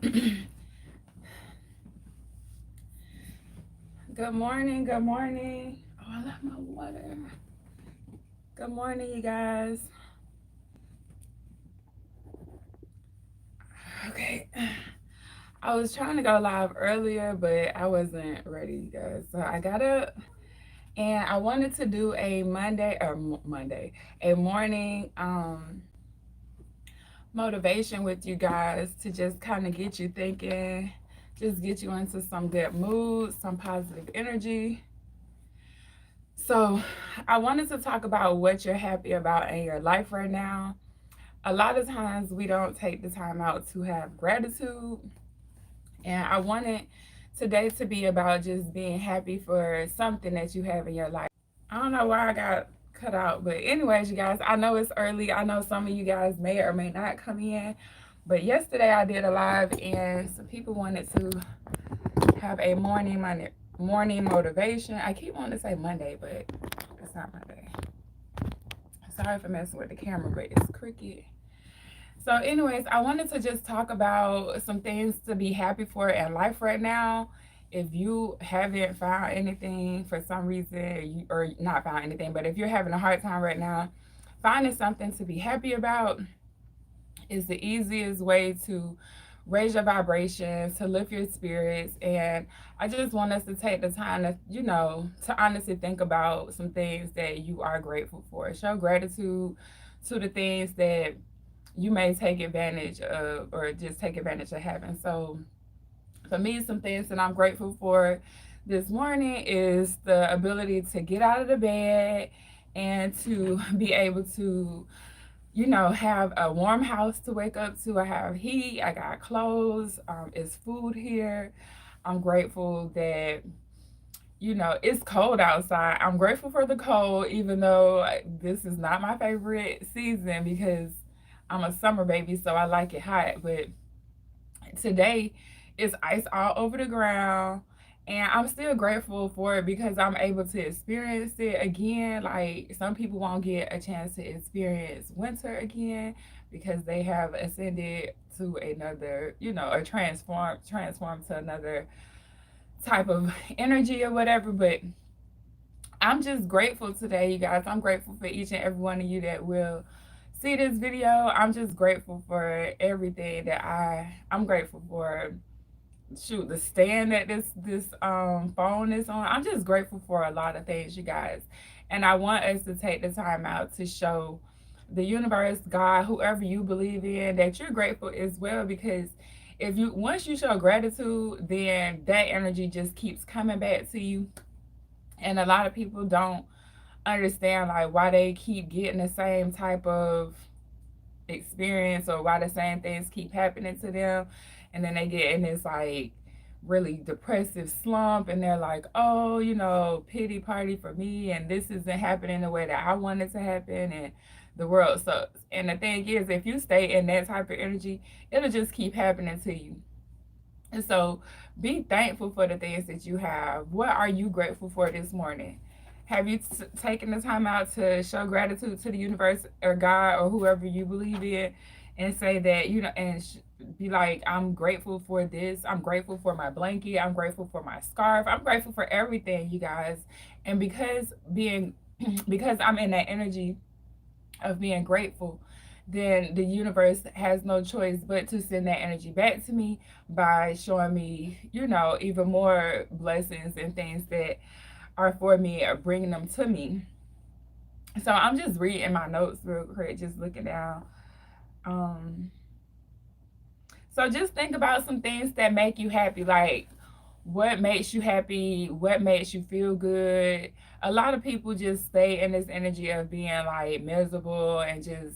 Good morning, good morning. Oh, I love my water. Good morning, you guys. Okay. I was trying to go live earlier, but I wasn't ready, you guys. So I got up and I wanted to do a a morning motivation with you guys to just kind of get you thinking, just get you into some good mood, some positive energy. So, I wanted to talk about what you're happy about in your life right now. A lot of times we don't take the time out to have gratitude, and I wanted today to be about just being happy for something that you have in your life. I don't know why I got cut out, but anyways, you guys, I know it's early. I know some of you guys may or may not come in, but yesterday I did a live and some people wanted to have a morning motivation. I keep wanting to say Monday, but it's not Monday. Sorry for messing with the camera, but it's crooked. So, anyways, I wanted to just talk about some things to be happy for in life right now. If you haven't found anything for some reason, or not found anything, but if you're having a hard time right now, finding something to be happy about is the easiest way to raise your vibrations, to lift your spirits. And I just want us to take the time to, to honestly think about some things that you are grateful for. Show gratitude to the things that you may take advantage of or just take advantage of having. So for me, some things that I'm grateful for this morning is the ability to get out of the bed and to be able to have a warm house to wake up to. I have heat, I got clothes, it's food here. I'm grateful that, it's cold outside. I'm grateful for the cold, even though this is not my favorite season because I'm a summer baby, so I like it hot. But today it's ice all over the ground. And I'm still grateful for it because I'm able to experience it again. Like some people won't get a chance to experience winter again because they have ascended to another, or transform to another type of energy or whatever. But I'm just grateful today, you guys. I'm grateful for each and every one of you that will see this video. I'm just grateful for everything that I'm grateful for. Shoot, the stand that this phone is on. I'm just grateful for a lot of things, you guys. And I want us to take the time out to show the universe, God, whoever you believe in, that you're grateful as well. Because if you once you show gratitude, then that energy just keeps coming back to you. And a lot of people don't understand like why they keep getting the same type of experience or why the same things keep happening to them, and then they get in this like really depressive slump and they're like, oh, pity party for me, and this isn't happening the way that I want it to happen, and the world sucks. And the thing is, if you stay in that type of energy, it'll just keep happening to you. And so be thankful for the things that you have. What are you grateful for this morning? Have you taken the time out to show gratitude to the universe or God or whoever you believe in, and say that, and be like, I'm grateful for this. I'm grateful for my blanket. I'm grateful for my scarf. I'm grateful for everything, you guys. And because I'm in that energy of being grateful, then the universe has no choice but to send that energy back to me by showing me, even more blessings and things that are for me or bringing them to me. So I'm just reading my notes real quick, just looking down. Um, so just think about some things that make you happy, like what makes you happy, what makes you feel good. A lot of people just stay in this energy of being like miserable and just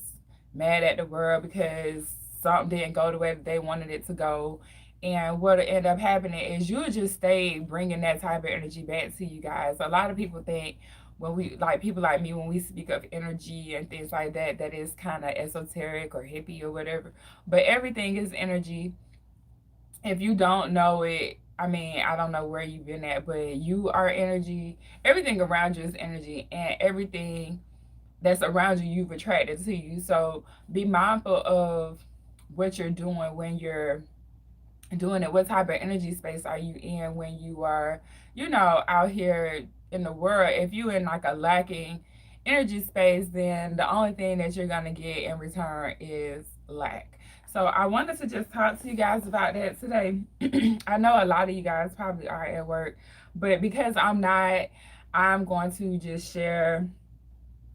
mad at the world because something didn't go the way that they wanted it to go. And what'll end up happening is you'll just stay bringing that type of energy back to you guys. A lot of people think when we, like people like me, when we speak of energy and things like that, that is kind of esoteric or hippie or whatever. But everything is energy. If you don't know it, I mean, I don't know where you've been at, but you are energy. Everything around you is energy, and everything that's around you, you've attracted to you. So be mindful of what you're doing when you're doing it? What type of energy space are you in when you are, out here in the world? If you in like a lacking energy space, then the only thing that you're gonna get in return is lack. So I wanted to just talk to you guys about that today. I know a lot of you guys probably are at work, but because I'm not, I'm going to just share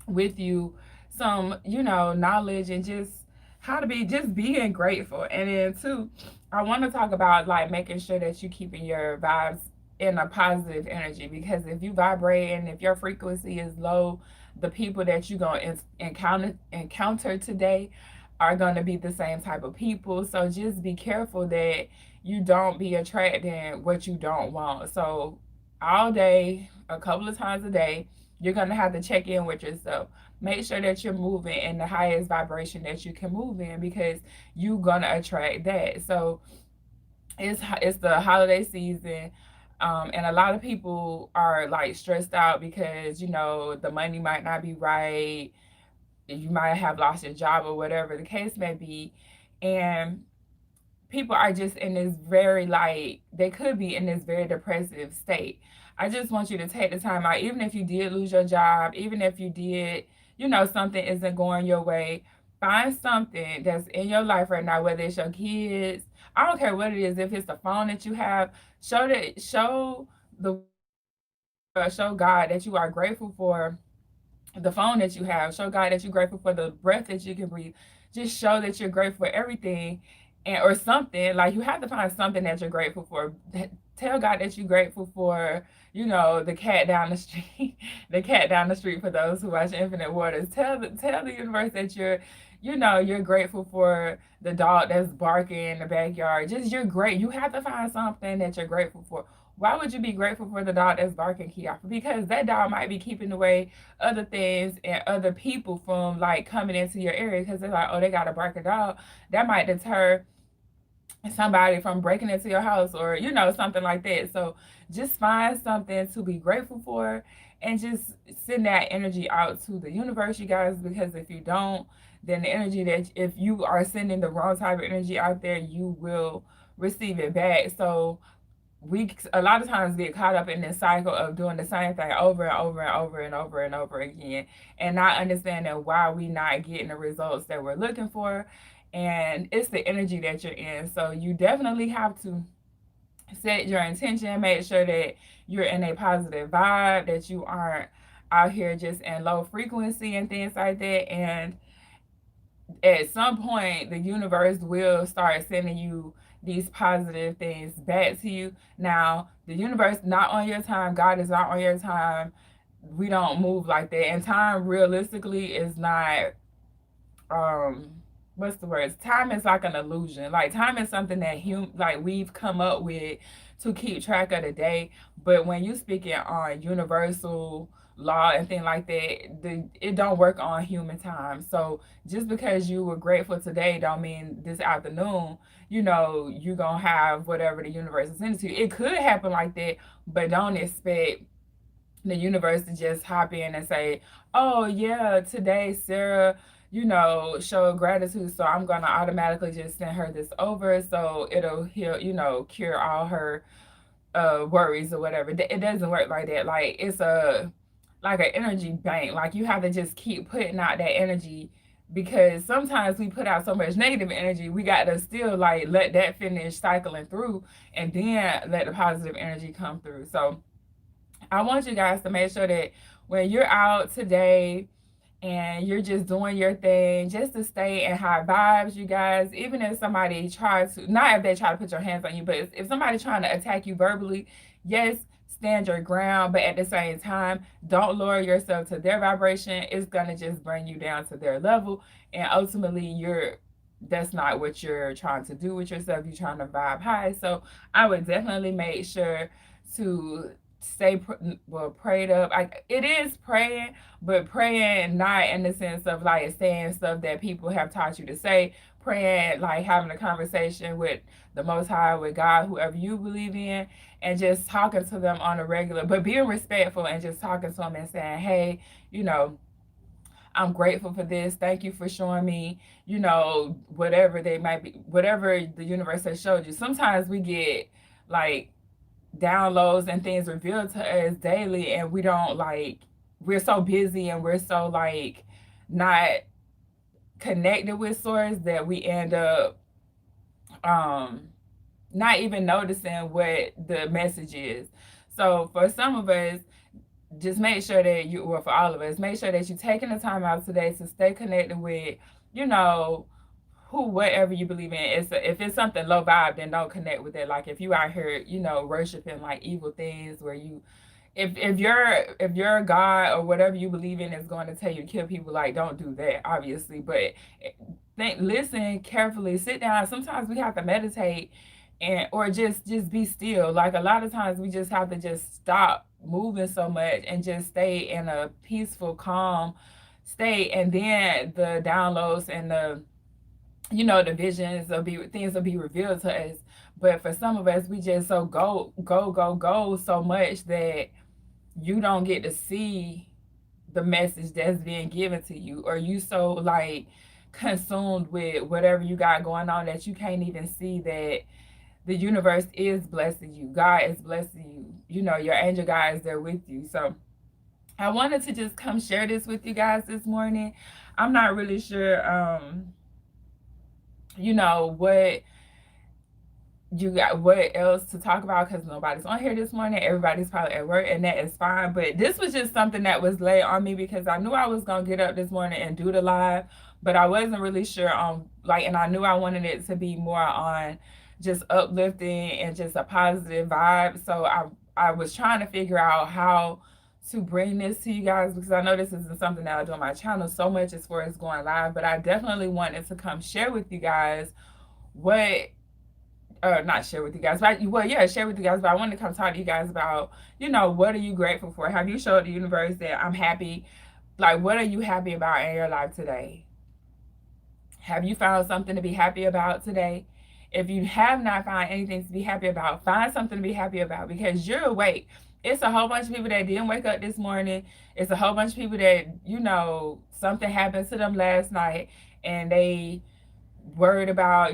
with you some, knowledge and just how to be just being grateful. And then too, I want to talk about like making sure that you keeping your vibes in a positive energy, because if you vibrate and if your frequency is low, the people that you're going to encounter today are going to be the same type of people. So just be careful that you don't be attracting what you don't want. So all day, a couple of times a day, you're going to have to check in with yourself. Make sure that you're moving in the highest vibration that you can move in, because you're going to attract that. So it's the holiday season. And a lot of people are like stressed out because the money might not be right, you might have lost your job or whatever the case may be. And people are just in this very, like, they could be in this very depressive state. I just want you to take the time out, even if you did lose your job, even if you did, something isn't going your way. Find something that's in your life right now, whether it's your kids, I don't care what it is. If it's the phone that you have, show the show God that you are grateful for the phone that you have. Show God that you're grateful for the breath that you can breathe. Just show that you're grateful for everything, and or something. Like, you have to find something that you're grateful for. Tell God that you're grateful for, the cat down the street, the cat down the street. For those who watch Infinite Waters, tell the universe that you're grateful for the dog that's barking in the backyard. Just, you're great. You have to find something that you're grateful for. Why would you be grateful for the dog that's barking, Kiara? Because that dog might be keeping away other things and other people from like coming into your area, because they're like, oh, they got a barking dog. That might deter somebody from breaking into your house, or something like that. So just find something to be grateful for, and just send that energy out to the universe, you guys, because if you don't, then the energy that, if you are sending the wrong type of energy out there, you will receive it back. So we a lot of times get caught up in this cycle of doing the same thing over and over and over and over and over again, and not understanding why we not getting the results that we're looking for. And it's the energy that you're in. So you definitely have to set your intention, make sure that you're in a positive vibe, that you aren't out here just in low frequency and things like that. And at some point the universe will start sending you these positive things back to you. Now, the universe not on your time, God is not on your time. We don't move like that. And time realistically is not, um what's the word, time is like an illusion. Like, time is something that like we've come up with to keep track of the day. But when you speaking on universal law and things like that, it don't work on human time. So just because you were grateful today don't mean this afternoon you're gonna have whatever the universe is into you. It could happen like that, but don't expect the universe to just hop in and say, oh yeah, today Sarah, showed gratitude, so I'm gonna automatically just send her this over, so it'll heal, cure all her worries or whatever. It doesn't work like that. Like, it's a like an energy bank. Like, you have to just keep putting out that energy, because sometimes we put out so much negative energy, we got to still like let that finish cycling through, and then let the positive energy come through. So I want you guys to make sure that when you're out today and you're just doing your thing, just to stay in high vibes, you guys. Even if somebody tries to, not if they try to put your hands on you, but if somebody's trying to attack you verbally, yes, stand your ground, but at the same time, don't lower yourself to their vibration. It's gonna just bring you down to their level, and ultimately that's not what you're trying to do with yourself. You're trying to vibe high. So I would definitely make sure to stay prayed up. It is praying, but praying not in the sense of like saying stuff that people have taught you to say. Praying like having a conversation with the Most High, with God, whoever you believe in, and just talking to them on a regular, but being respectful, and just talking to them and saying, hey, you know I'm grateful for this. Thank you for showing me, whatever they might be, whatever the universe has showed you. Sometimes we get like downloads and things revealed to us daily, and we don't like, we're so busy and we're so like not connected with source that we end up um not even noticing what the message is. So for some of us, just make sure that you, well, for all of us, make sure that you're taking the time out today to stay connected with, you know, whatever you believe in. If it's something low vibe, then don't connect with it. Like if you out here, worshiping like evil things, where you, if your God or whatever you believe in is going to tell you to kill people, like don't do that, obviously. But listen carefully, sit down. Sometimes we have to meditate, and or just be still. Like a lot of times we just have to just stop moving so much and just stay in a peaceful, calm state, and then the downloads and the visions will be, things will be revealed to us. But for some of us, we just so go so much that you don't get to see the message that's being given to you, or you so like consumed with whatever you got going on that you can't even see that the universe is blessing you, God is blessing you, your angel guys, they're with you. So I wanted to just come share this with you guys this morning. I'm not really sure what you got, what else to talk about, because nobody's on here this morning. Everybody's probably at work, and that is fine. But this was just something that was laid on me because I knew I was gonna get up this morning and do the live, but I wasn't really sure on like, and I knew I wanted it to be more on just uplifting and just a positive vibe. So I was trying to figure out how to bring this to you guys, because I know this isn't something that I do on my channel so much as far as going live, but I definitely wanted to come share with you guys what, not share with you guys, but share with you guys. But I wanted to come talk to you guys about, what are you grateful for? Have you showed the universe that I'm happy? Like, what are you happy about in your life today? Have you found something to be happy about today? If you have not found anything to be happy about, find something to be happy about, because you're awake. It's a whole bunch of people that didn't wake up this morning. It's a whole bunch of people that, something happened to them last night, and they worried about,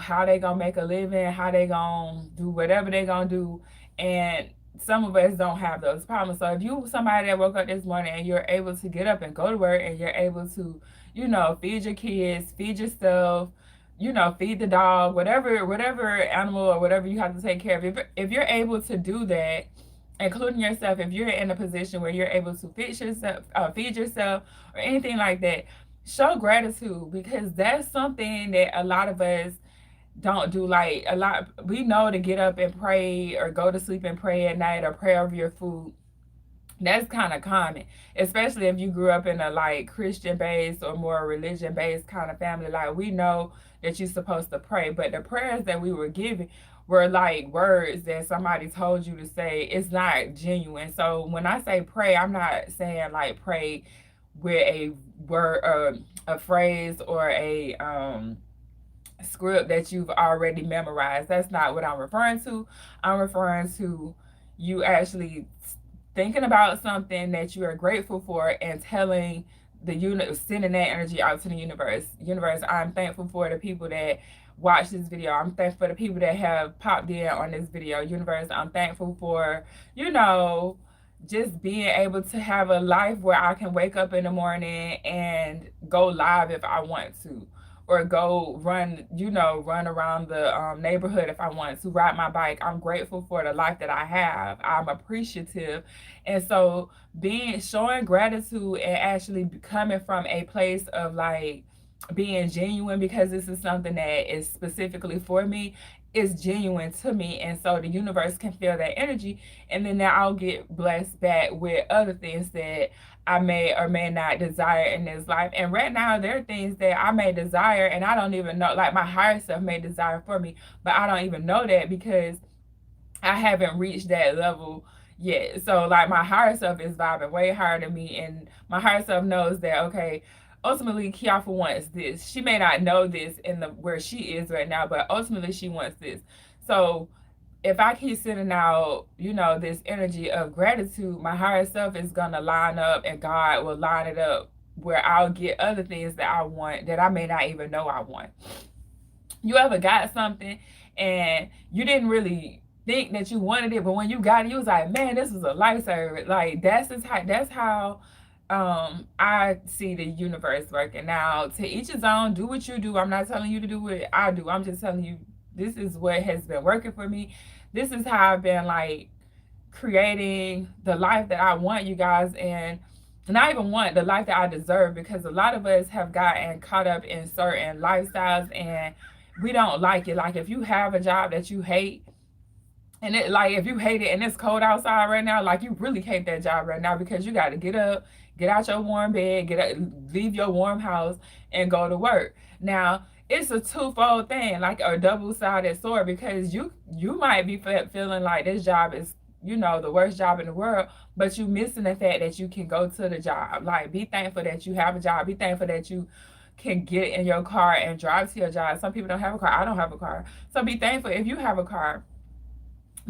how they gonna make a living, how they gonna do whatever they gonna do. And some of us don't have those problems. So if you somebody that woke up this morning and you're able to get up and go to work, and you're able to, feed your kids, feed yourself, feed the dog, whatever animal or whatever you have to take care of, if you're able to do that, including yourself, if you're in a position where you're able to feed yourself, or anything like that, show gratitude, because that's something that a lot of us don't do. Like we know to get up and pray, or go to sleep and pray at night, or pray over your food. That's kind of common, especially if you grew up in a like Christian based or more religion based kind of family. Like we know that you're supposed to pray, but the prayers that we were given were like words that somebody told you to say. It's not genuine. So when I say pray, I'm not saying like pray with a word, a phrase, or a script that you've already memorized. That's not what I'm referring to. I'm referring to you actually thinking about something that you are grateful for, and telling the unit, sending that energy out to the universe. Universe, I'm thankful for the people that watch this video. I'm thankful for the people that have popped in on this video. Universe, I'm thankful for, just being able to have a life where I can wake up in the morning and go live if I want to, or go run, run around the neighborhood if I want to, ride my bike. I'm grateful for the life that I have. I'm appreciative. And so showing gratitude, and actually coming from a place of like being genuine, because this is something that is specifically for me, is genuine to me. And so the universe can feel that energy, and then now I'll get blessed back with other things that I may or may not desire in this life. And right now, there are things that I may desire, and I don't even know, like my higher self may desire for me, but I don't even know that, because I haven't reached that level yet. So like my higher self is vibing way higher than me, and my higher self knows that, okay, ultimately Kiafa wants this. She may not know this in the where she is right now, but ultimately she wants this. So if I keep sending out, this energy of gratitude, my higher self is gonna line up, and God will line it up where I'll get other things that I want that I may not even know I want. You ever got something and you didn't really think that you wanted it, but when you got it, you was like, man, this is a lifesaver. Like that's how I see the universe working. Now, to each his own, do what you do. I'm not telling you to do what I do. I'm just telling you this is what has been working for me. This is how I've been like creating the life that I want, you guys, and not even want the life that I deserve, because a lot of us have gotten caught up in certain lifestyles and we don't like it. Like if you have a job that you hate, and it like if you hate it and it's cold outside right now, like you really hate that job right now because you got to get up, get out your warm bed, leave your warm house and go to work. Now, it's a twofold thing, like a double-sided sword, because you might be feeling like this job is, you know, the worst job in the world, but you missing the fact that you can go to the job. Like, be thankful that you have a job. Be thankful that you can get in your car and drive to your job. Some people don't have a car. I don't have a car. So be thankful if you have a car.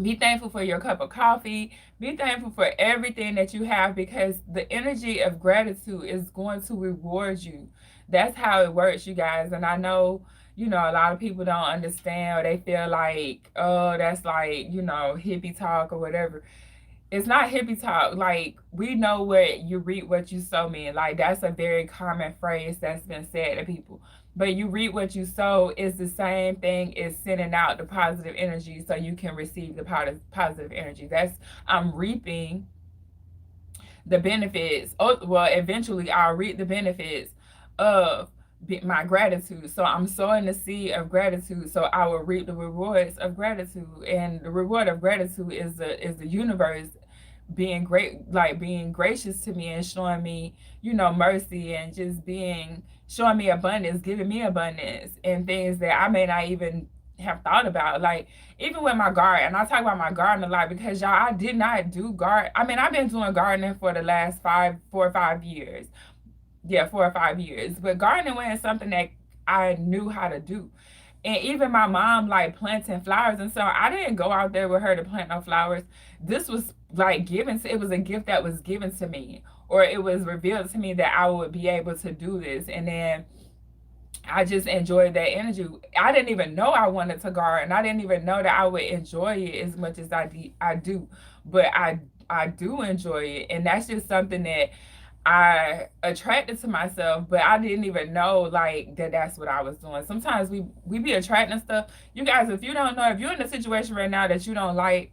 Be thankful for your cup of coffee. Be thankful for everything that you have, because the energy of gratitude is going to reward you. That's how it works, you guys. And I know, you know, a lot of people don't understand, or they feel like, oh, that's like, you know, hippie talk or whatever. It's not hippie talk. Like, we know what you reap what you sow, man. Like, that's a very common phrase that's been said to people. But you reap what you sow is the same thing as sending out the positive energy so you can receive the positive energy. That's, I'm reaping the benefits. Oh, well, eventually I'll reap the benefits of my gratitude. So I'm sowing the seed of gratitude, so I will reap the rewards of gratitude. And the reward of gratitude is the universe being great, like being gracious to me and showing me, you know, mercy, and just being, showing me abundance, giving me abundance and things that I may not even have thought about. Like, even with my garden, and I talk about my garden a lot because, y'all, I did not do garden. I mean, I've been doing gardening for the last 4 or 5 years. Yeah, 4 or 5 years. But gardening wasn't something that I knew how to do. And even my mom, like, planting flowers, and so I didn't go out there with her to plant no flowers. This was like given to, it was a gift that was given to me, or it was revealed to me that I would be able to do this. And then I just enjoyed that energy. I didn't even know I wanted to garden. I didn't even know that I would enjoy it as much as I do. But I do enjoy it, and that's just something that I attracted to myself, but I didn't even know like that that's what I was doing. Sometimes we be attracting stuff. You guys, if you don't know, if you're in a situation right now that you don't like,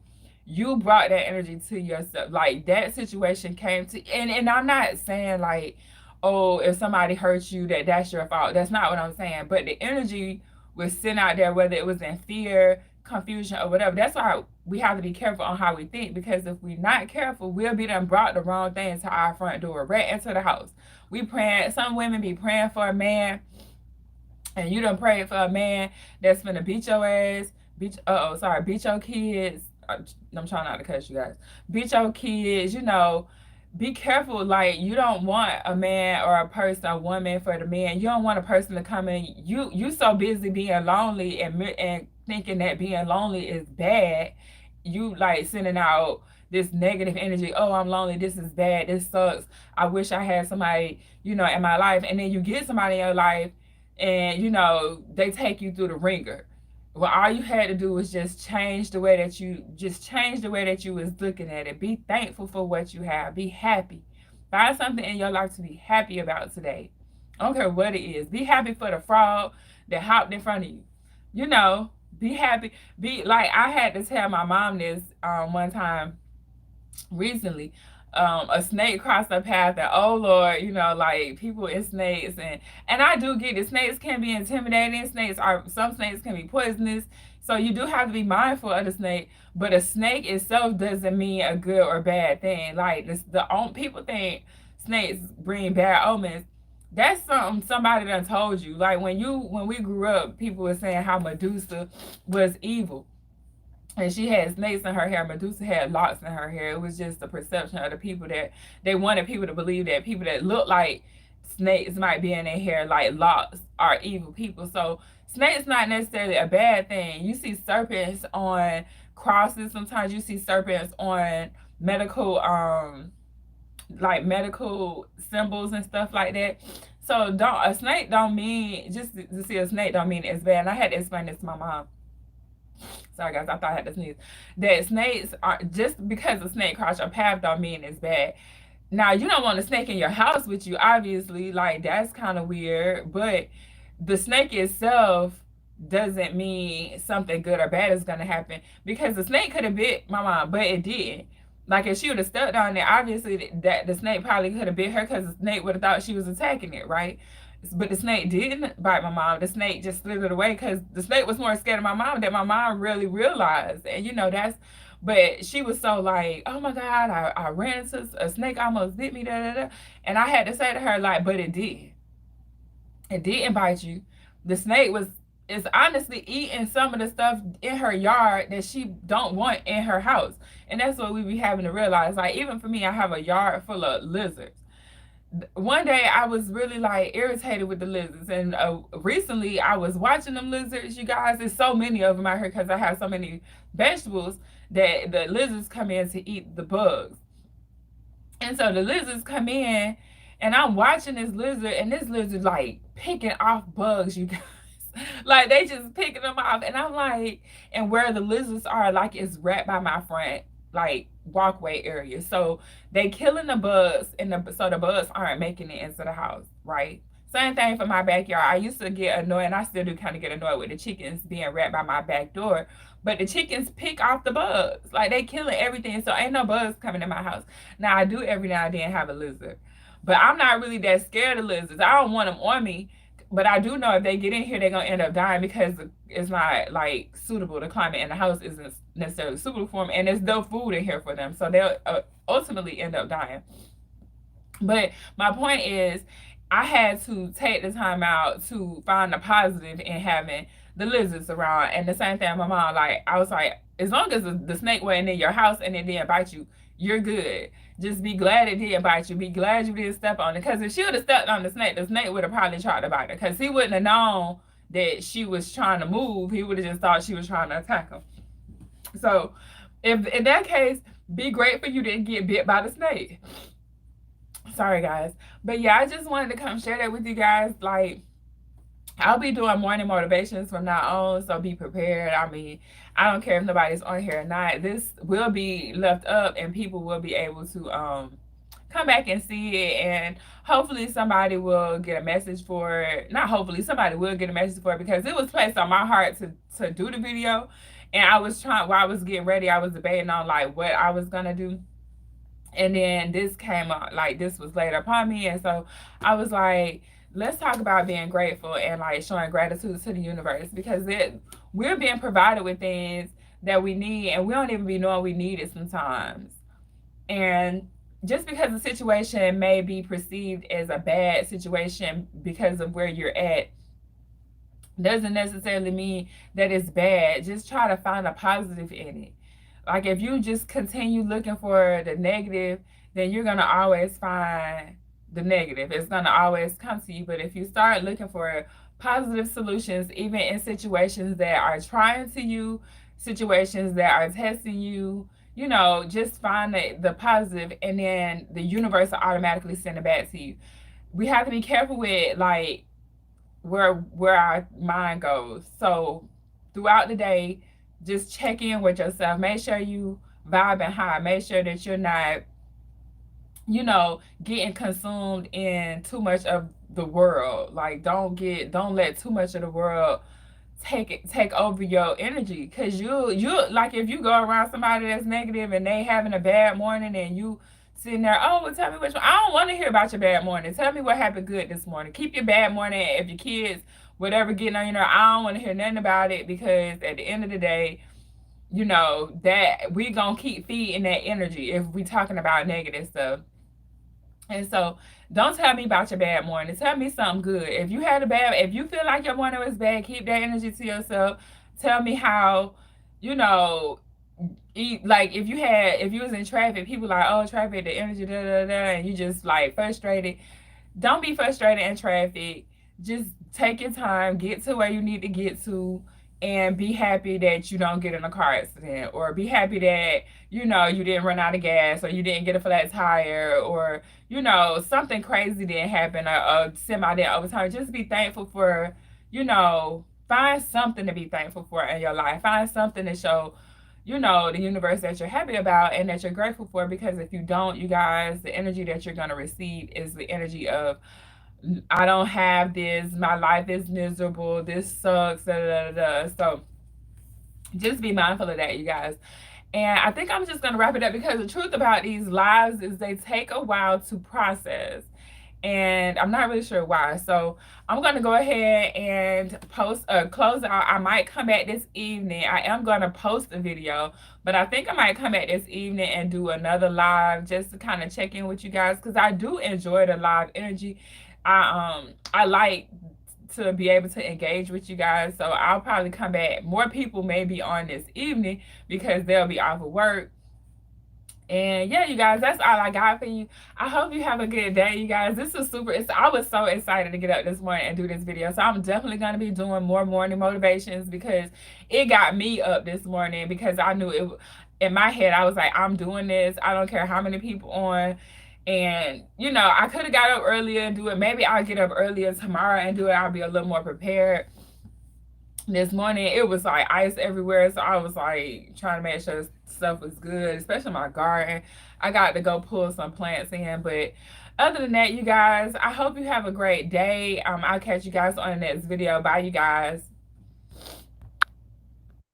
you brought that energy to yourself. Like, that situation came to, and I'm not saying like, oh, if somebody hurts you, that's your fault. That's not what I'm saying. But the energy was sent out there, whether it was in fear, confusion, or whatever. That's why we have to be careful on how we think, because if we're not careful, we'll be done brought the wrong thing to our front door, right into the house. We praying, some women be praying for a man, and you done prayed for a man that's gonna beat your ass, beat your kids. I'm trying not to cuss, you guys. Beat your kids, you know. Be careful. Like, you don't want a man or a person, a woman for the man. You don't want a person to come in. You so busy being lonely and thinking that being lonely is bad. You like sending out this negative energy. Oh, I'm lonely. This is bad. This sucks. I wish I had somebody, you know, in my life. And then you get somebody in your life, and you know they take you through the ringer. Well, all you had to do was just change the way that you was looking at it. Be thankful for what you have. Be happy. Find something in your life to be happy about today. I don't care what it is. Be happy for the frog that hopped in front of you. You know, be happy. Be like, I had to tell my mom this one time recently. A snake crossed her path, and oh Lord, you know, like, people and snakes, and I do get it. Snakes can be intimidating. Some snakes can be poisonous, so you do have to be mindful of the snake. But a snake itself doesn't mean a good or bad thing. Like, people think snakes bring bad omens. That's something somebody done told you. Like, when we grew up, people were saying how Medusa was evil, and she had snakes in her hair. Medusa had locks in her hair. It was just the perception of the people, that they wanted people to believe that people that look like snakes might be in their hair, like locks, are evil people. So snakes not necessarily a bad thing. You see serpents on crosses. Sometimes you see serpents on medical like medical symbols and stuff like that. So don't a snake don't mean just to see a snake don't mean it's bad. And I had to explain this to my mom. Sorry guys, I thought I had to sneeze. That snakes are just because a snake cross your path don't mean it's bad. Now you don't want a snake in your house with you, obviously. Like that's kind of weird, but the snake itself doesn't mean something good or bad is gonna happen because the snake could have bit my mom, but it didn't. Like if she would have stepped on it, obviously that the snake probably could have bit her because the snake would have thought she was attacking it, right? But the snake didn't bite my mom. The snake just slithered away because the snake was more scared of my mom than my mom really realized. And that's, but she was so like, oh my God, I ran into a snake, almost bit me, da da da. And I had to say to her, like, but it did. It didn't bite you. The snake is honestly eating some of the stuff in her yard that she don't want in her house. And that's what we be having to realize. Like even for me, I have a yard full of lizards. One day I was really like irritated with the lizards, and recently I was watching them lizards. You guys, there's so many of them out here because I have so many vegetables that the lizards come in to eat the bugs. And so the lizards come in, and I'm watching this lizard, and this lizard like picking off bugs, you guys. Like they just picking them off, and I'm like, and where the lizards are, like it's right by my front like walkway area. So they killing the bugs, and so the bugs aren't making it into the house, right? Same thing for my backyard. I used to get annoyed, and I still do kind of get annoyed with the chickens being right by my back door. But the chickens pick off the bugs. Like they killing everything. So ain't no bugs coming in my house. Now I do every now and then have a lizard. But I'm not really that scared of lizards. I don't want them on me. But I do know if they get in here, they're gonna end up dying because it's not like suitable. The climate in the house isn't necessarily suitable for them, and there's no food in here for them, so they'll ultimately end up dying. But my point is, I had to take the time out to find the positive in having the lizards around. And the same thing with my mom. Like I was like, as long as the snake wasn't in your house and it didn't bite you, you're good. Just be glad it didn't bite you. Be glad you didn't step on it. Because if she would have stepped on the snake would have probably tried to bite her. Because he wouldn't have known that she was trying to move. He would have just thought she was trying to attack him. So, if in that case, be grateful you didn't get bit by the snake. Sorry, guys. But yeah, I just wanted to come share that with you guys. Like, I'll be doing morning motivations from now on, so be prepared. I mean, I don't care if nobody's on here or not. This will be left up, and people will be able to come back and see it, and hopefully somebody will get a message for it. Not hopefully, somebody will get a message for it because it was placed on my heart to do the video, and I was trying while I was getting ready. I was debating on like what I was gonna do. And then this came up, like this was laid upon me. And so I was like, let's talk about being grateful and like showing gratitude to the universe because we're being provided with things that we need and we don't even be knowing we need it sometimes. And just because the situation may be perceived as a bad situation because of where you're at doesn't necessarily mean that it's bad. Just try to find a positive in it. Like if you just continue looking for the negative, then you're gonna always find the negative. It's gonna always come to you. But if you start looking for positive solutions, even in situations that are trying to you, situations that are testing you, just find the positive, and then the universe will automatically send it back to you. We have to be careful with like where our mind goes. So throughout the day, just check in with yourself. Make sure you vibing high. Make sure that you're not, getting consumed in too much of the world. Like don't let too much of the world take over your energy. Cause you like if you go around somebody that's negative and they having a bad morning and you sitting there, oh well, tell me which one. I don't want to hear about your bad morning. Tell me what happened good this morning. Keep your bad morning. If your kids whatever getting on your nerve, I don't want to hear nothing about it because at the end of the day, that we gonna keep feeding that energy if we talking about negative stuff. And so don't tell me about your bad morning. Tell me something good. If you feel like your morning was bad, keep that energy to yourself. Tell me how, you know, like if you was in traffic, people like, oh, traffic, the energy, da da da, and you just like frustrated. Don't be frustrated in traffic. Just take your time, get to where you need to get to, and be happy that you don't get in a car accident, or be happy that you didn't run out of gas, or you didn't get a flat tire, or something crazy didn't happen, or a semi didn't overturn. Just be thankful for, find something to be thankful for in your life. Find something to show the universe that you're happy about and that you're grateful for, because if you don't, you guys, the energy that you're going to receive is the energy of, I don't have this, my life is miserable, this sucks, da da da da. So just be mindful of that, you guys. And I think I'm just gonna wrap it up, because the truth about these lives is they take a while to process. And I'm not really sure why. So I'm gonna go ahead and post a close out. I might come back this evening. I am gonna post a video, but I think I might come back this evening and do another live just to kind of check in with you guys, because I do enjoy the live energy. I like to be able to engage with you guys. So I'll probably come back. More people may be on this evening because they'll be off of work. And yeah, you guys, that's all I got for you. I hope you have a good day, you guys. This is super. I was so excited to get up this morning and do this video. So I'm definitely going to be doing more morning motivations, because it got me up this morning, because I knew it. In my head, I was like, I'm doing this. I don't care how many people on. And, I could have got up earlier and do it. Maybe I'll get up earlier tomorrow and do it. I'll be a little more prepared. This morning, it was like ice everywhere. So I was like trying to make sure stuff was good, especially my garden. I got to go pull some plants in. But other than that, you guys, I hope you have a great day. I'll catch you guys on the next video. Bye, you guys.